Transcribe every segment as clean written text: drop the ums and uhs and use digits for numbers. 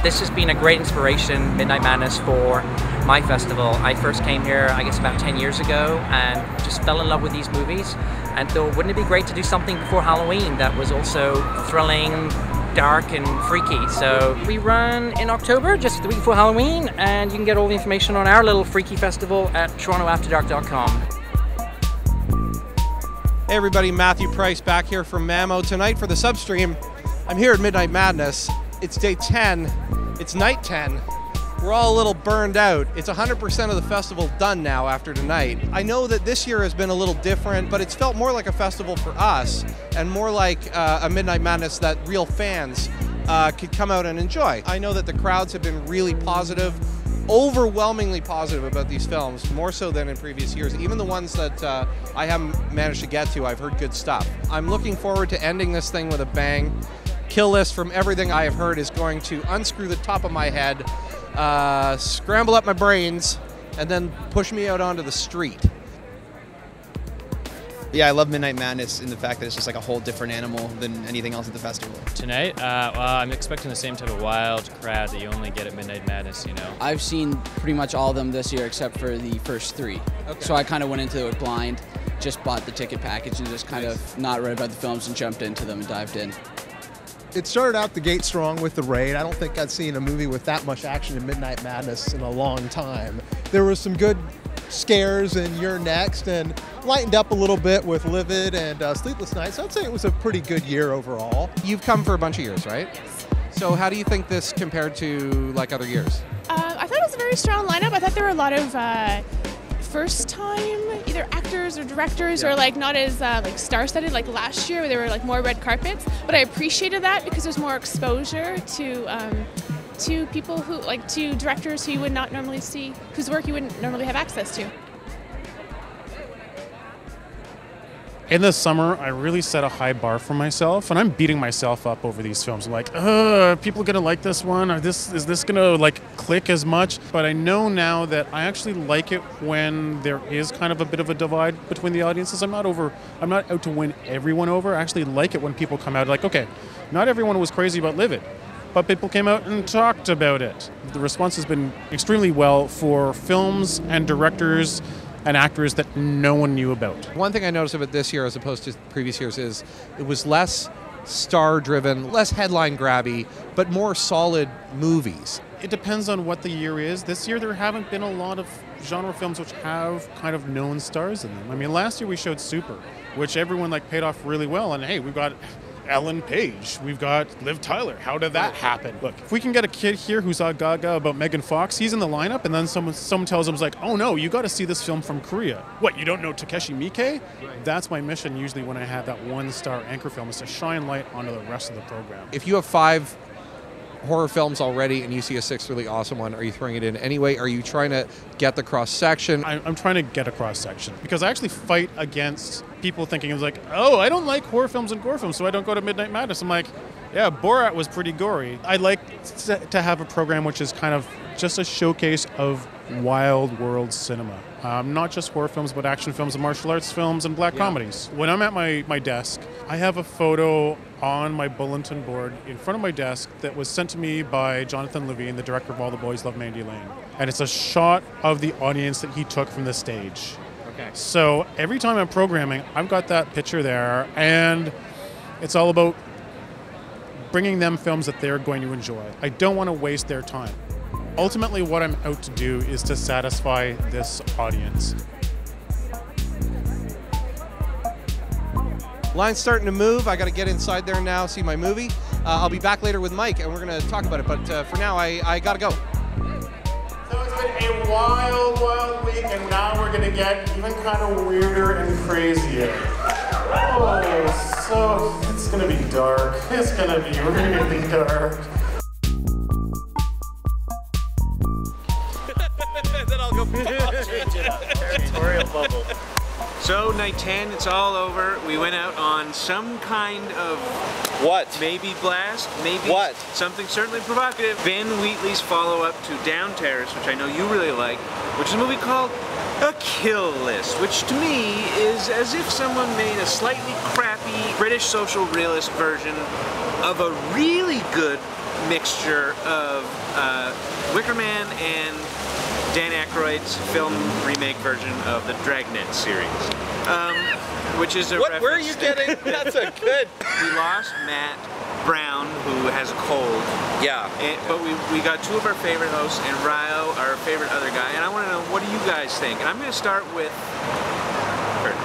This has been a great inspiration, Midnight Madness, for my festival. I first came here, I guess, about 10 years ago and just fell in love with these movies. And thought, wouldn't it be great to do something before Halloween that was also thrilling, dark, and freaky? So we run in October, just the week before Halloween, and you can get all the information on our little freaky festival at torontoafterdark.com. Hey everybody, Matthew Price back here from MAMO. Tonight for the Substream, I'm here at Midnight Madness. It's day 10, it's night 10. We're all a little burned out. It's 100% of the festival done now after tonight. I know that this year has been a little different, but it's felt more like a festival for us and more like a Midnight Madness that real fans could come out and enjoy. I know that the crowds have been really positive, overwhelmingly positive about these films, more so than in previous years. Even the ones that I haven't managed to get to, I've heard good stuff. I'm looking forward to ending this thing with a bang. Kill List, from everything I have heard, is going to unscrew the top of my head, scramble up my brains, and then push me out onto the street. Yeah, I love Midnight Madness in the fact that it's just like a whole different animal than anything else at the festival. Tonight, well, I'm expecting the same type of wild crowd that you only get at Midnight Madness, you know. I've seen pretty much all of them this year except for the first three. Okay. So I kind of went into it blind, just bought the ticket package and just kind of not read about the films and jumped into them and dived in. It started out the gate strong with The Raid. I don't think I've seen a movie with that much action in Midnight Madness in a long time. There was some good scares in You're Next and lightened up a little bit with Livid and Sleepless Nights. I'd say it was a pretty good year overall. You've come for a bunch of years, right? Yes. So how do you think this compared to like other years? I thought it was a very strong lineup. I thought there were a lot of first time either actors or directors, or like not as like star-studded like last year where there were like more red carpets, but I appreciated that because there's more exposure to people who, like, to directors who you would not normally see, whose work you wouldn't normally have access to. In the summer, I really set a high bar for myself, and I'm beating myself up over these films. I'm like, people gonna like this one? Or is this gonna like click as much? But I know now that I actually like it when there is kind of a bit of a divide between the audiences. I'm not out to win everyone over. I actually like it when people come out like, okay, not everyone was crazy about Livid, but people came out and talked about it. The response has been extremely well for films and directors and actors that no one knew about. One thing I noticed of it this year as opposed to previous years is it was less star-driven, less headline-grabby, but more solid movies. It depends on what the year is. This year there haven't been a lot of genre films which have kind of known stars in them. I mean, last year we showed Super, which everyone like paid off really well, and hey, we've got Ellen Page, we've got Liv Tyler. How did that happen? Look, if we can get a kid here who's all gaga about Megan Fox, he's in the lineup, and then someone tells him, like, oh no, you got to see this film from Korea. What, you don't know Takeshi Miike? Right. That's my mission usually when I have that one-star anchor film, is to shine light onto the rest of the program. If you have 5 horror films already and you see a 6th really awesome one, are you throwing it in anyway? Are you trying to get the cross-section? I'm trying to get a cross-section because I actually fight against people thinking it was like, oh, I don't like horror films and gore films, so I don't go to Midnight Madness. I'm like, yeah, Borat was pretty gory. I like to have a program which is kind of just a showcase of wild world cinema. Not just horror films, but action films and martial arts films and black comedies. When I'm at my desk, I have a photo on my bulletin board in front of my desk that was sent to me by Jonathan Levine, the director of All the Boys Love Mandy Lane. And it's a shot of the audience that he took from the stage. Okay. So every time I'm programming, I've got that picture there, and it's all about bringing them films that they're going to enjoy. I don't want to waste their time. Ultimately, what I'm out to do is to satisfy this audience. Line's starting to move. I got to get inside there now, see my movie. I'll be back later with Mike, and we're going to talk about it. But for now, I got to go. So it's been a wild, wild week, and now we're going to get even kind of weirder and crazier. Oh, so it's going to be dark. It's going to be really dark. Then I'll go change it up. Territorial bubble. So night 10, it's all over. We went out on some kind of maybe blast, maybe something certainly provocative. Ben Wheatley's follow-up to Down Terrace, which I know you really like, which is a movie called A Kill List, which to me is as if someone made a slightly crappy British social realist version of a really good mixture of Wicker Man and Dan Aykroyd's film remake version of the Dragnet series, which is a What were you getting? That's a good. We lost Matt Brown, who has a cold. Yeah. But we got two of our favorite hosts and Ryo, our favorite other guy. And I want to know, what do you guys think? And I'm going to start with Kurt.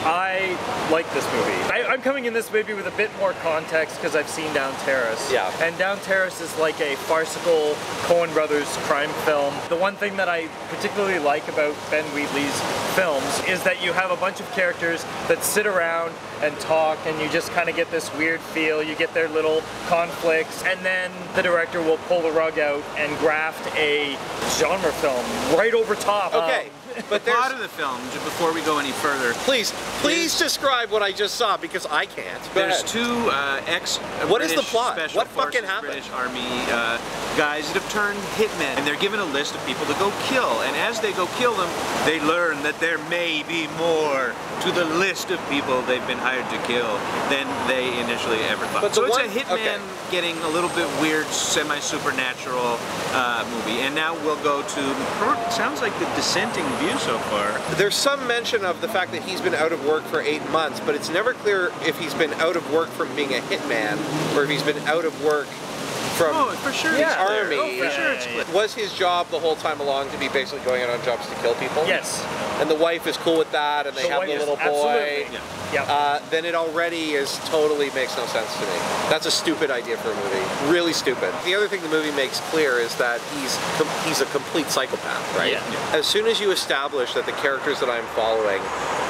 I like this movie. I'm coming in this movie with a bit more context because I've seen Down Terrace. Yeah. And Down Terrace is like a farcical Coen Brothers crime film. The one thing that I particularly like about Ben Wheatley's films is that you have a bunch of characters that sit around and talk, and you just kind of get this weird feel. You get their little conflicts, and then the director will pull the rug out and graft a genre film right over top. Okay. But the plot of the film, before we go any further, please describe what I just saw, because I can't. There's two What is the plot? Special What fucking Forces happened? British Army guys that have turned hitmen, and they're given a list of people to go kill. And as they go kill them, they learn that there may be more to the list of people they've been hired to kill than they initially ever thought. But so it's a hitman getting a little bit weird, semi-supernatural movie. And now we'll go to, sounds like the dissenting view so far. There's some mention of the fact that he's been out of work for 8 months, but it's never clear if he's been out of work from being a hitman or if he's been out of work from for sure the army. For sure it's split. Was his job the whole time along to be basically going out on jobs to kill people? Yes. And the wife is cool with that, and they have the little boy. Yeah. Then it already totally makes no sense to me. That's a stupid idea for a movie. Really stupid. The other thing the movie makes clear is that he's a complete psychopath, right? Yeah. As soon as you establish that the characters that I'm following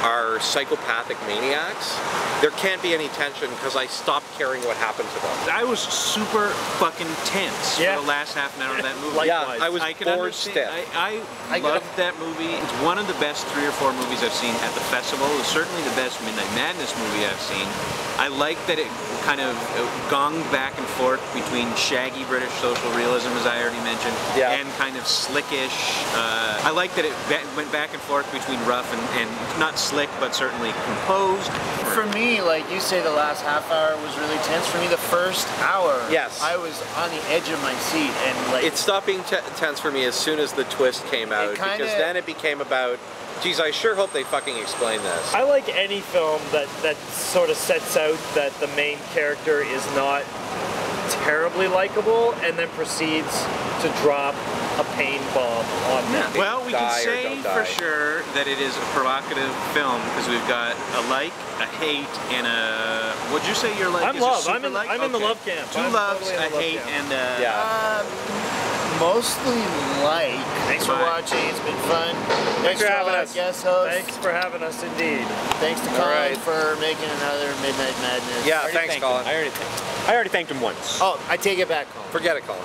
are psychopathic maniacs, there can't be any tension because I stopped caring what happened to them. I was super fucking tense for the last half an hour of that movie. Yeah, I was bored stiff. I loved that movie. It's one of the best 3 or 4 movies I've seen at the festival. It was certainly the best Midnight Madness movie I've seen. I like that it kind of gonged back and forth between shaggy British social realism, as I already mentioned, and kind of slickish. I like that it went back and forth between rough and not slick, but certainly composed. For me, like you say, the last half hour was really tense. For me, the first hour, I was on the edge of my seat, and like it stopped being tense for me as soon as the twist came out, because then it became about, geez, I sure hope they fucking explain this. I like any film that sort of sets out that the main character is not terribly likable and then proceeds to drop a pain bomb on them. Well, we can say for sure that it is a provocative film because we've got a like, a hate, and a. What'd you say? You're like? I'm love. I'm in the love camp. 2 loves, a hate, and a. Mostly like. Thanks for watching. It's been fun. Thanks for having us. Guest host. Thanks for having us, indeed. Thanks to Colin for making another Midnight Madness. Yeah, thanks, Colin. I already thanked him once. Oh, I take it back, Colin. Forget it, Colin.